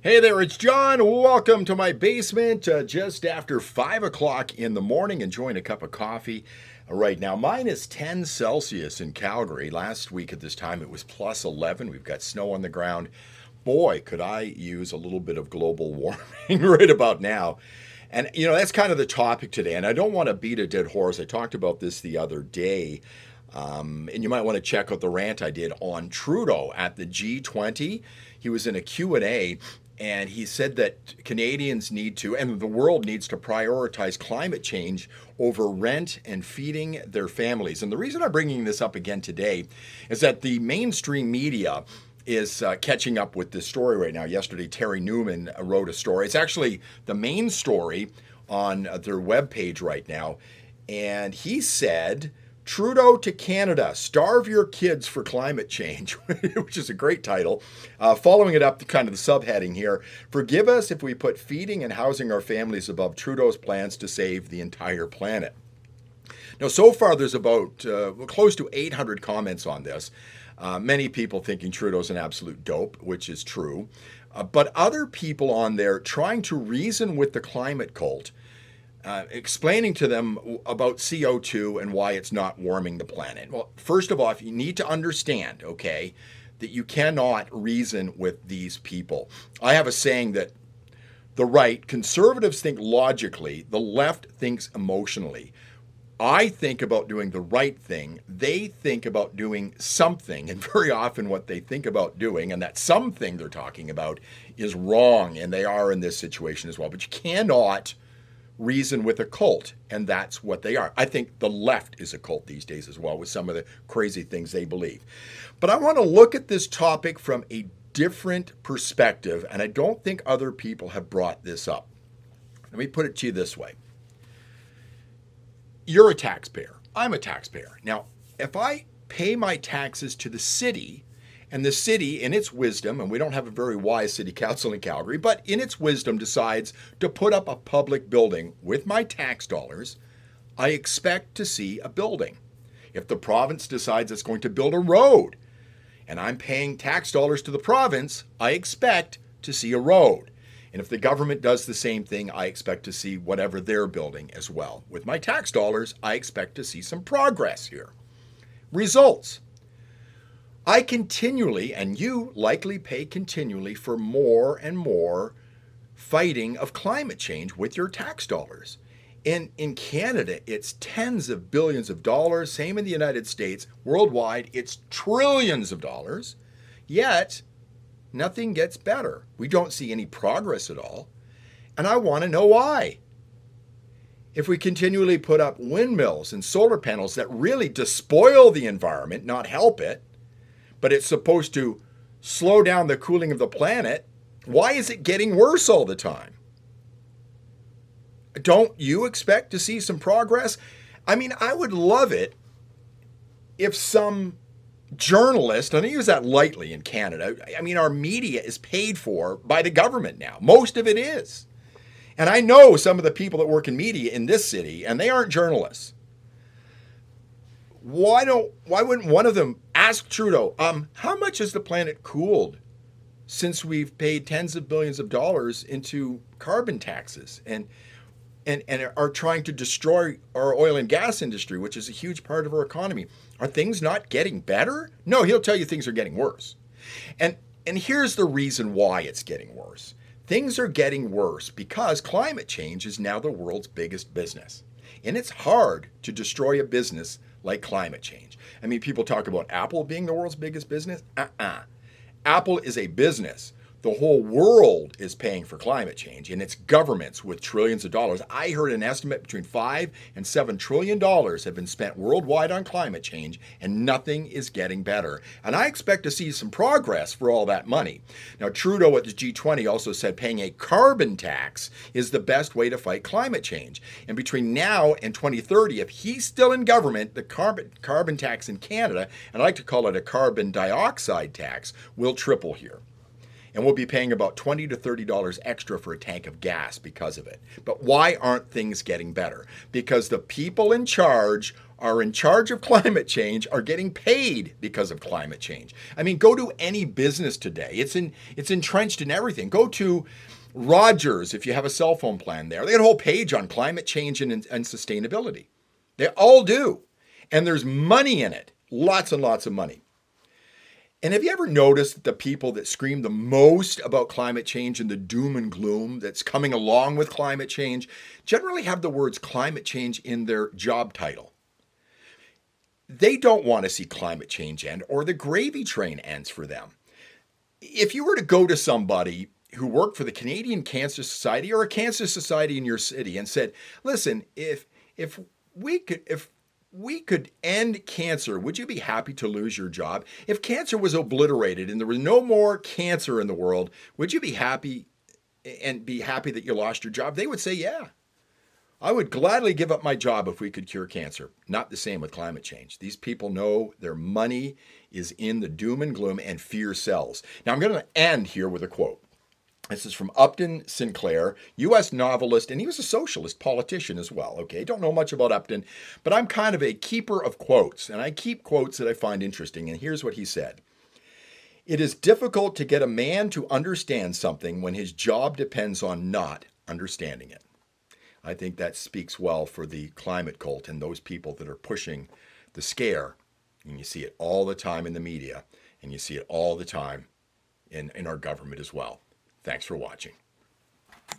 Hey there, it's John. Welcome to my basement just after 5 o'clock in the morning, enjoying a cup of coffee. Right now, mine is 10 Celsius in Calgary. Last week at this time, it was plus 11. We've got snow on the ground. Boy, could I use a little bit of global warming right about now. And, that's kind of the topic today. And I don't want to beat a dead horse. I talked about this the other day. And you might want to check out the rant I did on Trudeau at the G20. He was in a Q&A, and he said that Canadians need to, and the world needs to prioritize climate change over rent and feeding their families. And the reason I'm bringing this up again today is that the mainstream media is catching up with this story right now. Yesterday, Terry Newman wrote a story. It's actually the main story on their webpage right now. And he said, Trudeau to Canada, starve your kids for climate change, which is a great title. Following it up, kind of the subheading here, forgive us if we put feeding and housing our families above Trudeau's plans to save the entire planet. Now, so far, there's about close to 800 comments on this. Many people thinking Trudeau's an absolute dope, which is true. But other people on there trying to reason with the climate cult, explaining to them about CO2 and why it's not warming the planet. Well, first of all, you need to understand, okay, that you cannot reason with these people. I have a saying that the right, conservatives think logically, the left thinks emotionally. I think about doing the right thing. They think about doing something. And very often what they think about doing, and that something they're talking about, is wrong. And they are in this situation as well. But you cannot reason with a cult, and that's what they are. I think the left is a cult these days as well, with some of the crazy things they believe. But I want to look at this topic from a different perspective, and I don't think other people have brought this up. Let me put it to you this way. You're a taxpayer. I'm a taxpayer. Now, if I pay my taxes to the city, and the city, in its wisdom, and we don't have a very wise city council in Calgary, but in its wisdom decides to put up a public building with my tax dollars, I expect to see a building. If the province decides it's going to build a road, and I'm paying tax dollars to the province, I expect to see a road. And if the government does the same thing, I expect to see whatever they're building as well. With my tax dollars, I expect to see some progress here. Results. I continually, and you likely pay continually for more and more fighting of climate change with your tax dollars. In Canada, it's tens of billions of dollars. Same in the United States. Worldwide, it's trillions of dollars. Yet, nothing gets better. We don't see any progress at all. And I want to know why. If we continually put up windmills and solar panels that really despoil the environment, not help it, but it's supposed to slow down the cooling of the planet, why is it getting worse all the time? Don't you expect to see some progress? I mean, I would love it if some journalist, and I use that lightly in Canada, I mean, our media is paid for by the government now. Most of it is. And I know some of the people that work in media in this city, and they aren't journalists. Why wouldn't one of them ask Trudeau, how much has the planet cooled since we've paid tens of billions of dollars into carbon taxes and are trying to destroy our oil and gas industry, which is a huge part of our economy? Are things not getting better? No, he'll tell you things are getting worse. And here's the reason why it's getting worse. Things are getting worse because climate change is now the world's biggest business. And it's hard to destroy a business like climate change. I mean, people talk about Apple being the world's biggest business. Apple is a business. The whole world is paying for climate change, and it's governments with trillions of dollars. I heard an estimate between $5 and $7 trillion have been spent worldwide on climate change, and nothing is getting better. And I expect to see some progress for all that money. Now, Trudeau at the G20 also said paying a carbon tax is the best way to fight climate change. And between now and 2030, if he's still in government, the carbon tax in Canada, and I like to call it a carbon dioxide tax, will triple here. And we'll be paying about $20 to $30 extra for a tank of gas because of it. But why aren't things getting better? Because the people in charge are in charge of climate change are getting paid because of climate change. I mean, go to any business today. It's entrenched in everything. Go to Rogers if you have a cell phone plan there. They got a whole page on climate change and sustainability. They all do. And there's money in it. Lots and lots of money. And have you ever noticed that the people that scream the most about climate change and the doom and gloom that's coming along with climate change generally have the words climate change in their job title? They don't want to see climate change end or the gravy train ends for them. If you were to go to somebody who worked for the Canadian Cancer Society or a cancer society in your city and said, listen, if we could end cancer, would you be happy to lose your job? If cancer was obliterated and there was no more cancer in the world, would you be happy that you lost your job? They would say, yeah. I would gladly give up my job if we could cure cancer. Not the same with climate change. These people know their money is in the doom and gloom, and fear sells. Now I'm going to end here with a quote. This is from Upton Sinclair, U.S. novelist, and he was a socialist politician as well. Okay, don't know much about Upton, but I'm kind of a keeper of quotes, and I keep quotes that I find interesting, and here's what he said. It is difficult to get a man to understand something when his job depends on not understanding it. I think that speaks well for the climate cult and those people that are pushing the scare. And you see it all the time in the media, and you see it all the time in our government as well. Thanks for watching.